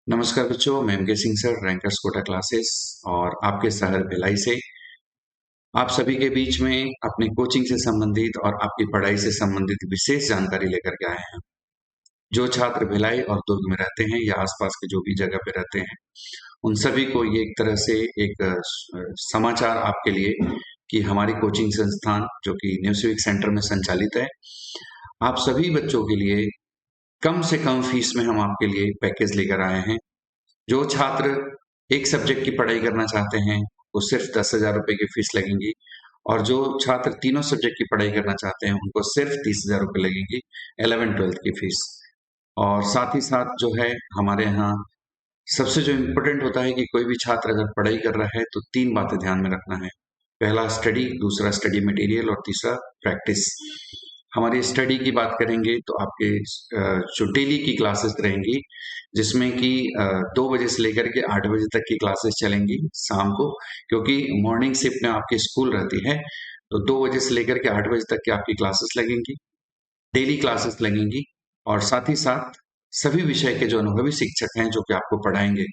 नमस्कार बच्चों, मैं M K Singh sir, rankers Kota classes और आपके शहर भिलाई से आप सभी के बीच में अपनी कोचिंग से संबंधित और आपकी पढ़ाई से संबंधित विशेष जानकारी लेकर के आए हैं। जो छात्र भिलाई और दुर्ग में रहते हैं या आसपास के जो भी जगह पे रहते हैं, उन सभी को ये एक तरह से एक समाचार आपके लिए कि हमारी कोचिंग संस्थान जो कि न्यू सिविक सेंटर में संचालित है, आप सभी बच्चों के लिए कम से कम फीस में हम आपके लिए पैकेज लेकर आए हैं। जो छात्र एक सब्जेक्ट की पढ़ाई करना चाहते हैं, वो सिर्फ 10,000 रुपए की फीस लगेंगी और जो छात्र तीनों सब्जेक्ट की पढ़ाई करना चाहते हैं, उनको सिर्फ 30,000 रुपए लगेंगी 11th-12th की फीस। और साथ ही साथ जो है हमारे यहाँ सबसे जो इम्पोर्टेंट होता है कि कोई भी छात्र अगर पढ़ाई कर रहा है तो तीन बातें ध्यान में रखना है। पहला स्टडी, दूसरा स्टडी मटेरियल और तीसरा प्रैक्टिस। हमारी स्टडी की बात करेंगे तो आपके जो डेली की क्लासेस रहेंगी, जिसमें कि 2 बजे से लेकर के 8 बजे तक की क्लासेस चलेंगी शाम को, क्योंकि मॉर्निंग शिफ्ट में आपकी स्कूल रहती है, तो 2 बजे से लेकर के 8 बजे तक की आपकी क्लासेस लगेंगी, डेली क्लासेस लगेंगी। और साथ ही साथ सभी विषय के जो अनुभवी शिक्षक हैं जो कि आपको पढ़ाएंगे।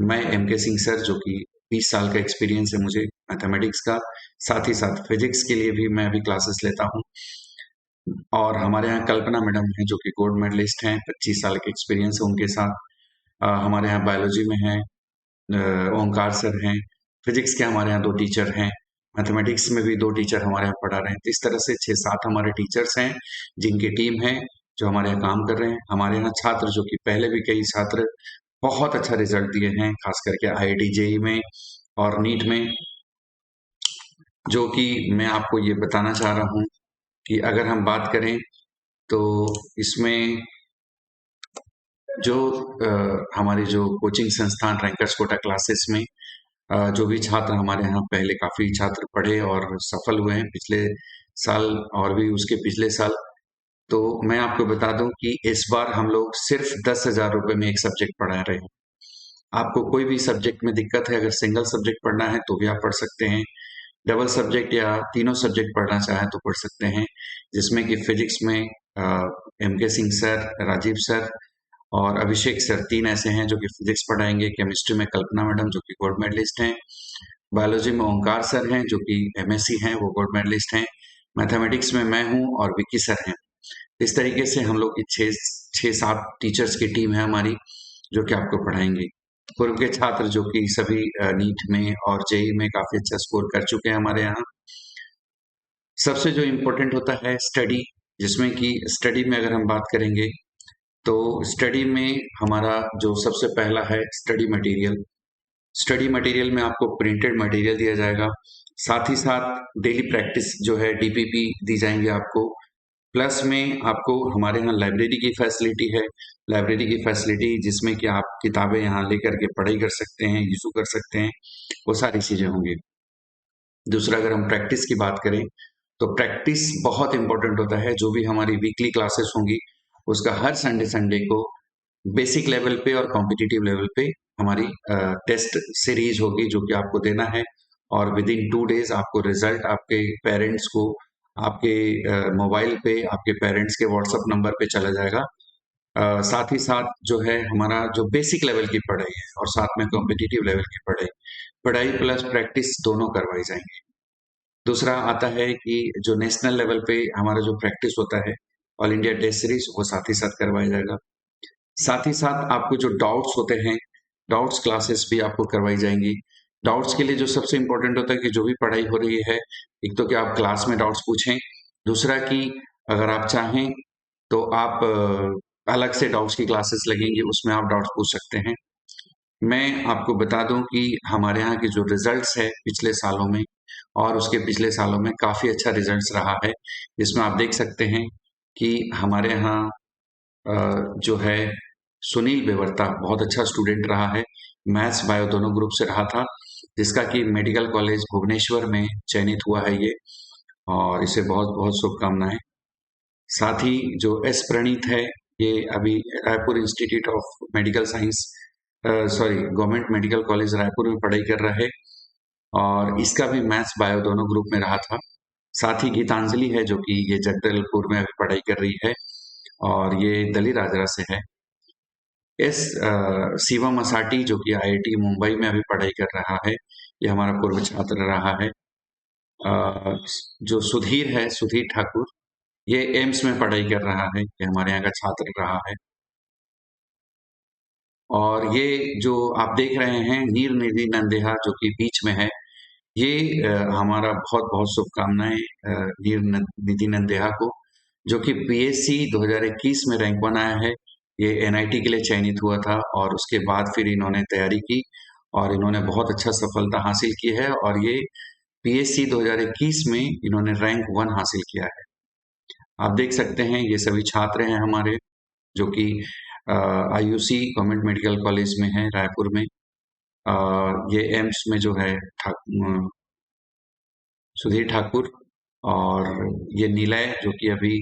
मैं एम के सिंह सर, जो कि 20 साल का एक्सपीरियंस है मुझे मैथमेटिक्स का, साथ ही साथ फिजिक्स के लिए भी मैं अभी क्लासेस लेता हूँ। और हमारे यहाँ कल्पना मैडम हैं जो कि गोल्ड मेडलिस्ट हैं, 25 साल के एक्सपीरियंस है उनके साथ। हमारे यहाँ बायोलॉजी में हैं ओंकार सर हैं, फिजिक्स के हमारे यहाँ 2 टीचर हैं, मैथमेटिक्स में भी 2 टीचर हमारे यहाँ पढ़ा रहे हैं। तो इस तरह से 6-7 हमारे टीचर्स हैं, जिनकी टीम है, जो हमारे यहाँ काम कर रहे हैं। हमारे यहाँ छात्र जो कि पहले भी कई छात्र बहुत अच्छा रिजल्ट दिए हैं, खास करके आईआईटी जेई में और नीट में, जो कि मैं आपको ये बताना चाह रहा हूँ कि अगर हम बात करें तो इसमें जो हमारी जो कोचिंग संस्थान रैंकर्स कोटा क्लासेस में जो भी छात्र हमारे यहाँ पहले काफी छात्र पढ़े और सफल हुए हैं पिछले साल और भी उसके पिछले साल, तो मैं आपको बता दूं कि इस बार हम लोग सिर्फ 10,000 रुपए में एक सब्जेक्ट पढ़ा रहे हैं। आपको कोई भी सब्जेक्ट में दिक्कत है, अगर सिंगल सब्जेक्ट पढ़ना है तो भी आप पढ़ सकते हैं, डबल सब्जेक्ट या तीनों सब्जेक्ट पढ़ना चाहें तो पढ़ सकते हैं, जिसमें कि फिजिक्स में M K Singh sir, Rajiv sir और अभिषेक सर, तीन ऐसे हैं जो कि फिजिक्स पढ़ाएंगे। केमिस्ट्री में कल्पना मैडम जो कि गोल्ड मेडलिस्ट हैं, बायोलॉजी में ओंकार सर हैं जो कि एमएससी हैं, वो गोल्ड मेडलिस्ट हैं, मैथमेटिक्स में मैं हूं और विक्की सर हैं। इस तरीके से हम लोग की छः छः सात टीचर्स की टीम है हमारी, जो कि आपको पढ़ाएंगे। पूर्व के छात्र जो कि सभी नीट में और जेई में काफी अच्छा स्कोर कर चुके हैं हमारे यहाँ। सबसे जो इम्पोर्टेंट होता है स्टडी, जिसमें कि स्टडी में अगर हम बात करेंगे तो स्टडी में हमारा जो सबसे पहला है स्टडी मटेरियल। स्टडी मटेरियल में आपको प्रिंटेड मटेरियल दिया जाएगा, साथ ही साथ डेली प्रैक्टिस जो है डीपीपी दी जाएंगे आपको। प्लस में आपको हमारे यहाँ लाइब्रेरी की फैसिलिटी है, लाइब्रेरी की फैसिलिटी जिसमें कि आप किताबें यहाँ लेकर के पढ़ाई कर सकते हैं, यूजू कर सकते हैं, वो सारी चीजें होंगी। दूसरा, अगर हम प्रैक्टिस की बात करें तो प्रैक्टिस बहुत इंपॉर्टेंट होता है। जो भी हमारी वीकली क्लासेस होंगी, उसका हर संडे संडे को बेसिक लेवल पे और कॉम्पिटिटिव लेवल पे हमारी टेस्ट सीरीज होगी, जो कि आपको देना है और विद इन 2 डेज आपको रिजल्ट आपके पेरेंट्स को आपके मोबाइल पे आपके पेरेंट्स के व्हाट्सएप नंबर पे चला जाएगा। साथ ही साथ जो है हमारा जो बेसिक लेवल की पढ़ाई है और साथ में कॉम्पिटिटिव लेवल की पढ़ाई, पढ़ाई प्लस प्रैक्टिस दोनों करवाई जाएंगी। दूसरा आता है कि जो नेशनल लेवल पे हमारा जो प्रैक्टिस होता है, ऑल इंडिया टेस्ट सीरीज, वो साथ ही साथ करवाया जाएगा। साथ ही साथ आपको जो डाउट्स होते हैं, डाउट्स क्लासेस भी आपको करवाई जाएंगी। डाउट्स के लिए जो सबसे इंपॉर्टेंट होता है कि जो भी पढ़ाई हो रही है, एक तो कि आप क्लास में डाउट्स पूछें, दूसरा कि अगर आप चाहें तो आप अलग से डाउट्स की क्लासेस लगेंगी, उसमें आप डाउट्स पूछ सकते हैं। मैं आपको बता दूं कि हमारे यहाँ के जो रिजल्ट्स है पिछले सालों में और उसके पिछले सालों में काफी अच्छा रिजल्ट्स रहा है, जिसमें आप देख सकते हैं कि हमारे यहाँ जो है सुनील बेवरता बहुत अच्छा स्टूडेंट रहा है, मैथ्स बायो दोनों ग्रुप से रहा था, जिसका कि मेडिकल कॉलेज भुवनेश्वर में चयनित हुआ है ये, और इसे बहुत बहुत शुभकामनाएं। साथ ही जो एस प्रणीत है, ये अभी Raipur institute of medical science, sorry, government medical college Raipur में पढ़ाई कर रहा है और इसका भी मैथ्स बायो दोनों ग्रुप में रहा था। साथ ही गीतांजलि है जो कि ये जगदलपुर में अभी पढ़ाई कर रही है और ये दली राजरा से है। एस शिवम मसाटी जो कि आईआईटी मुंबई में अभी पढ़ाई कर रहा है, ये हमारा पूर्व छात्र रहा है। जो सुधीर है, सुधीर ठाकुर, ये एम्स में पढ़ाई कर रहा है, ये हमारे यहाँ का छात्र रहा है। और ये जो आप देख रहे हैं नीर निधि नंदेहा जो कि बीच में है, ये हमारा बहुत-बहुत शुभकामनाएँ नीर निधि नंदेहा को, जो कि पीएससी 2021 में रैंक 1 आया है। ये एनआईटी के लिए चयनित हुआ था और उसके बाद फिर इन्होंने तैयारी की और इन्होंने बहुत अच्छा सफलता हासिल की है और ये पीएससी 2021 में इन्होंने रैंक 1 हासिल किया है। आप देख सकते हैं ये सभी छात्र हैं हमारे जो कि आईयूसी गवर्नमेंट मेडिकल कॉलेज में है रायपुर में। ये एम्स में जो है सुधीर ठाकुर और ये निलय जो कि अभी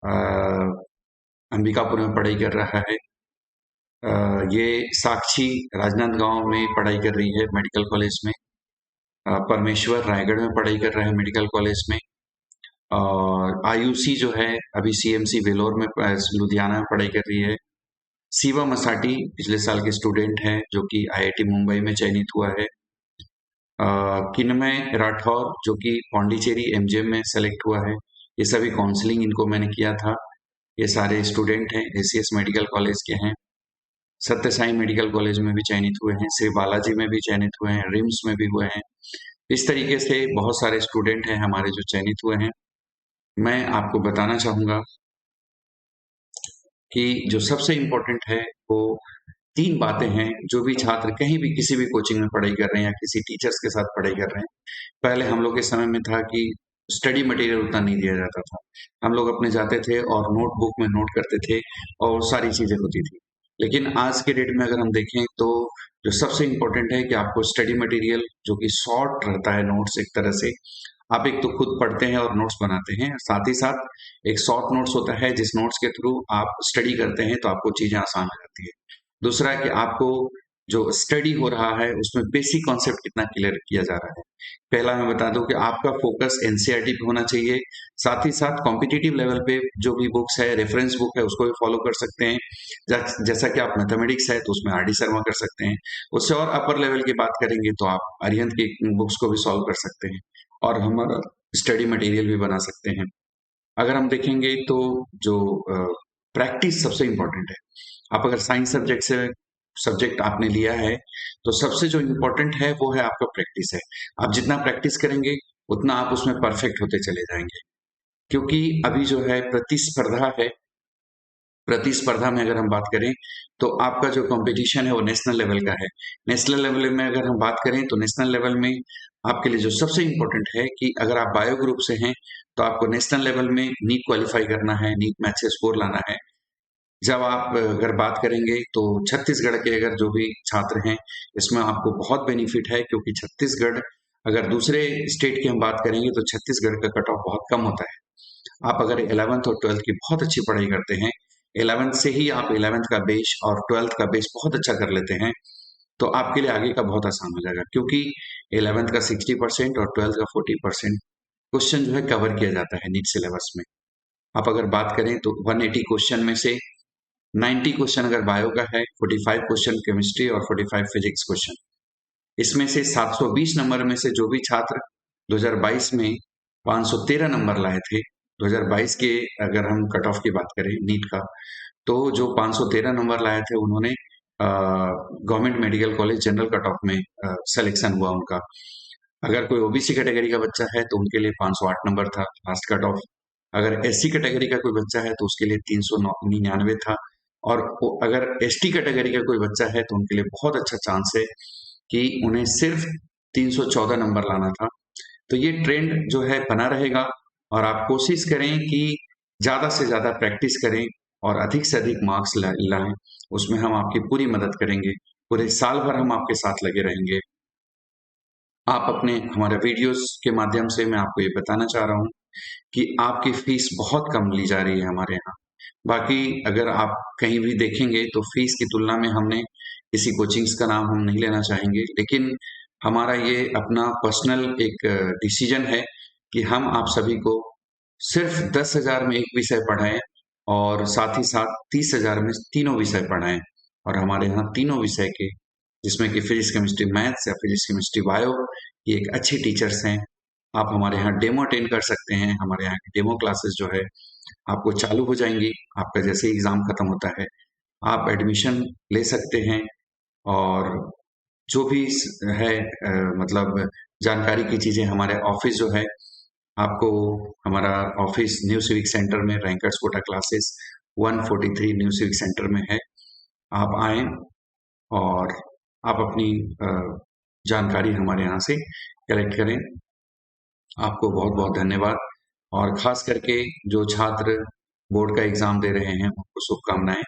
अ, अंबिकापुर में पढ़ाई कर रहा है। ये साक्षी राजनांदगांव में पढ़ाई कर रही है मेडिकल कॉलेज में। परमेश्वर रायगढ़ में पढ़ाई कर रहा है मेडिकल कॉलेज में। और आयुषी जो है अभी सीएमसी वेलोर में लुधियाना में पढ़ाई कर रही है। शिवा मसाटी पिछले साल के स्टूडेंट हैं जो कि आईआईटी मुंबई में चयनित हुआ है। किन्मय राठौर जो कि पौंडीचेरी एमजीएम में सेलेक्ट हुआ है। ये सभी काउंसलिंग इनको मैंने किया था। ये सारे स्टूडेंट हैं, एसीएस मेडिकल कॉलेज के हैं। सत्य साई मेडिकल कॉलेज में भी चयनित हुए हैं, श्री बालाजी में भी चयनित हुए हैं, रिम्स में भी हुए हैं। इस तरीके से बहुत सारे स्टूडेंट हैं हमारे जो चयनित हुए हैं। मैं आपको बताना चाहूंगा कि जो सबसे इम्पोर्टेंट है वो 3 बातें हैं जो भी छात्र कहीं भी किसी भी कोचिंग में पढ़ाई कर रहे हैं या किसी टीचर्स के साथ पढ़ाई कर रहे हैं। पहले हम लोग के समय में था कि स्टडी मटेरियल उतना नहीं दिया जाता था। हम लोग अपने जाते थे और नोटबुक में नोट करते थे और सारी चीजें होती थी। लेकिन आज के डेट में अगर हम देखें तो जो सबसे इम्पोर्टेंट है कि आपको स्टडी मटेरियल जो कि शॉर्ट रहता है नोट्स एक तरह से, आप एक तो खुद पढ़ते हैं और नोट्स बनाते हैं, साथ ही साथ एक शॉर्ट नोट्स होता है जिस नोट्स के थ्रू आप स्टडी करते हैं तो आपको चीजें आसान हो जाती है। दूसरा कि आपको जो स्टडी हो रहा है उसमें बेसिक कॉन्सेप्ट कितना क्लियर किया जा रहा है। पहला मैं बता दूं कि आपका फोकस एनसीईआरटी पे होना चाहिए। साथ ही साथ कॉम्पिटिटिव लेवल पे जो भी बुक्स है, रेफरेंस बुक है, उसको भी फॉलो कर सकते हैं। जैसा कि आप मैथमेटिक्स है तो उसमें आर डी शर्मा कर सकते हैं। उससे और अपर लेवल की बात करेंगे तो आप अरिहंत की बुक्स को भी सॉल्व कर सकते हैं और हमारा स्टडी मटेरियल भी बना सकते हैं। अगर हम देखेंगे तो जो प्रैक्टिस सबसे इम्पोर्टेंट है। आप अगर साइंस सब्जेक्ट आपने लिया है तो सबसे जो इम्पोर्टेंट है वो है आपका प्रैक्टिस है। आप जितना प्रैक्टिस करेंगे उतना आप उसमें परफेक्ट होते चले जाएंगे। क्योंकि अभी जो है प्रतिस्पर्धा है, प्रतिस्पर्धा में अगर हम बात करें तो आपका जो कंपटीशन है वो नेशनल लेवल का है। नेशनल लेवल में अगर हम बात करें तो नेशनल लेवल में आपके लिए जो सबसे इम्पोर्टेंट है कि अगर आप बायो ग्रुप से हैं तो आपको नेशनल लेवल में नीट क्वालिफाई करना है, नीट मैथ से स्कोर लाना है। जब आप अगर बात करेंगे तो छत्तीसगढ़ के अगर जो भी छात्र हैं इसमें आपको बहुत बेनिफिट है क्योंकि छत्तीसगढ़ अगर दूसरे स्टेट की हम बात करेंगे तो छत्तीसगढ़ का कट ऑफ बहुत कम होता है। आप अगर 11th और 12th की बहुत अच्छी पढ़ाई करते हैं, 11th से ही आप 11th का बेस और 12th का बेस बहुत अच्छा कर लेते हैं तो आपके लिए आगे का बहुत आसान हो जाएगा क्योंकि 11th का 60% और 12th का 40% क्वेश्चन जो है कवर किया जाता है नीट सिलेबस में। आप अगर बात करें तो 180 क्वेश्चन में से 90 क्वेश्चन अगर बायो का है, 45 क्वेश्चन केमिस्ट्री और 45 फिजिक्स क्वेश्चन। इसमें से 720 नंबर में से जो भी छात्र 2022 में 513 नंबर लाए थे, 2022 के अगर हम कट ऑफ की बात करें नीट का, तो जो 513 नंबर लाए थे उन्होंने government medical college general cut off में सिलेक्शन हुआ उनका। अगर कोई ओबीसी कैटेगरी का बच्चा है तो उनके लिए 508 नंबर था लास्ट कट ऑफ। अगर एससी कैटेगरी का कोई बच्चा है तो उसके लिए 399 था। और अगर एसटी कैटेगरी का कोई बच्चा है तो उनके लिए बहुत अच्छा चांस है कि उन्हें सिर्फ 314 नंबर लाना था। तो ये ट्रेंड जो है बना रहेगा और आप कोशिश करें कि ज़्यादा से ज़्यादा प्रैक्टिस करें और अधिक से अधिक मार्क्स लाएं। उसमें हम आपकी पूरी मदद करेंगे। पूरे साल भर हम आपके साथ लगे रहेंगे। आप अपने हमारे वीडियोस के माध्यम से मैं आपको ये बताना चाह रहा हूँ कि आपकी फीस बहुत कम ली जा रही है हमारे यहाँ। बाकी अगर आप कहीं भी देखेंगे तो फीस की तुलना में हमने किसी कोचिंग्स का नाम हम नहीं लेना चाहेंगे, लेकिन हमारा ये अपना पर्सनल एक डिसीजन है कि हम आप सभी को सिर्फ 10,000 में एक विषय पढ़ाएं और साथ ही साथ 30,000 में तीनों विषय पढ़ाएं। और हमारे यहाँ तीनों विषय के, जिसमें कि फिजिक्स केमिस्ट्री मैथ्स या फिजिक्स केमिस्ट्री बायो, ये एक अच्छी टीचर्स हैं। आप हमारे यहाँ डेमो अटेंड कर सकते हैं। हमारे यहाँ की डेमो क्लासेस जो है आपको चालू हो जाएंगी आपका जैसे ही एग्ज़ाम खत्म होता है। आप एडमिशन ले सकते हैं और जो भी है मतलब जानकारी की चीज़ें, हमारे ऑफिस जो है, आपको हमारा ऑफिस न्यू सिविक सेंटर में rankers Kota classes 143 new civic centre में है। आप आएँ और आप अपनी जानकारी हमारे यहाँ से कलेक्ट करें। आपको बहुत-बहुत धन्यवाद और ख़ास करके जो छात्र बोर्ड का एग्ज़ाम दे रहे हैं, उनको शुभकामनाएँ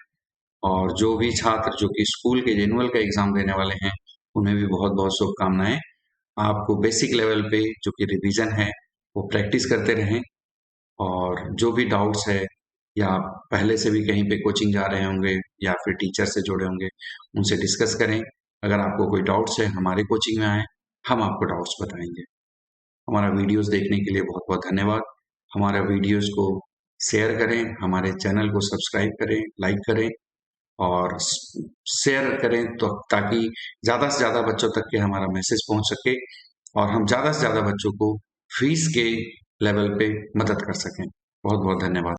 और जो भी छात्र जो कि स्कूल के एनुअल का एग्ज़ाम देने वाले हैं, उन्हें भी बहुत-बहुत शुभकामनाएँ। आपको बेसिक लेवल पे जो कि रिवीजन है, वो प्रैक्टिस करते रहें और जो भी डाउट्स है या पहले से भी कहीं पे कोचिंग जा रहे होंगे या फिर टीचर से जुड़े होंगे, उनसे डिस्कस करें। अगर आपको कोई डाउट्स है, हमारे कोचिंग में आएँ, हम आपको डाउट्स बताएँगे। हमारा वीडियोस देखने के लिए बहुत-बहुत धन्यवाद। हमारा वीडियोस को शेयर करें, हमारे चैनल को सब्सक्राइब करें, लाइक करें और शेयर करें तो ताकि ज़्यादा से ज़्यादा बच्चों तक के हमारा मैसेज पहुंच सके और हम ज़्यादा से ज़्यादा बच्चों को फीस के लेवल पे मदद कर सकें। बहुत बहुत धन्यवाद।